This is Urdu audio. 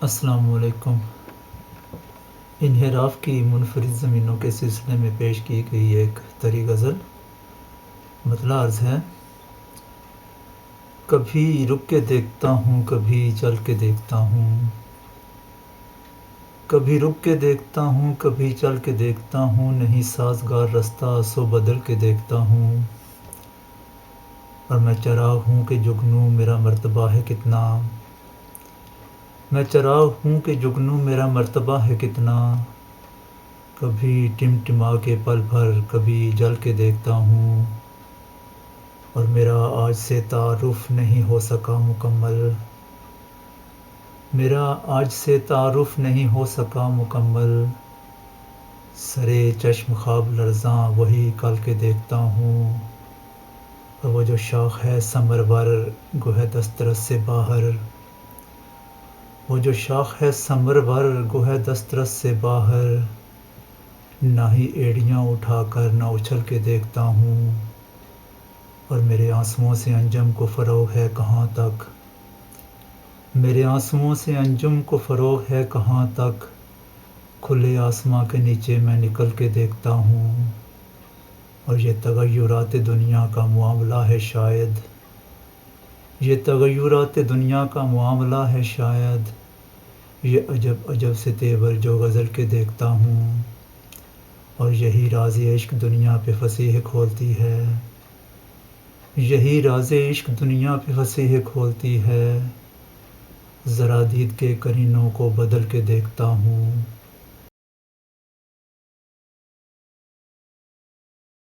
السلام علیکم۔ انحراف کی منفرد زمینوں کے سلسلے میں پیش کی گئی ایک طری غزل مطلع عرض ہے۔ کبھی رک کے دیکھتا ہوں، کبھی چل کے دیکھتا ہوں، کبھی رک کے دیکھتا ہوں، کبھی چل کے دیکھتا ہوں، نہیں سازگار رستہ سو بدل کے دیکھتا ہوں۔ اور میں چراغ ہوں کہ جگنوں میرا مرتبہ ہے کتنا، میں چراغ ہوں کہ جگنوں میرا مرتبہ ہے کتنا، کبھی ٹمٹما کے پل بھر کبھی جل کے دیکھتا ہوں۔ اور میرا آج سے تعارف نہیں ہو سکا مکمل، میرا آج سے تعارف نہیں ہو سکا مکمل، سرے چشم خواب لرزاں وہی کل کے دیکھتا ہوں۔ اور وہ جو شاخ ہے ثمرور گوہ دسترس سے باہر، وہ جو شاخ ہے ثمرور گوہ دسترس سے باہر، نہ ہی ایڑیاں اٹھا کر نہ اچھل کے دیکھتا ہوں۔ اور میرے آنسوؤں سے انجم کو فروغ ہے کہاں تک، میرے آنسوؤں سے انجم کو فروغ ہے کہاں تک، کھلے آسماں کے نیچے میں نکل کے دیکھتا ہوں۔ اور یہ تغیرات دنیا کا معاملہ ہے شاید، یہ تغیرات دنیا کا معاملہ ہے شاید، یہ عجب عجب سے تیور جو غزل کے دیکھتا ہوں۔ اور یہی راز عشق دنیا پہ فصیح کھولتی ہے، یہی راز عشق دنیا پہ فصیح کھولتی ہے، ذرا دید کے کرینوں کو بدل کے دیکھتا ہوں۔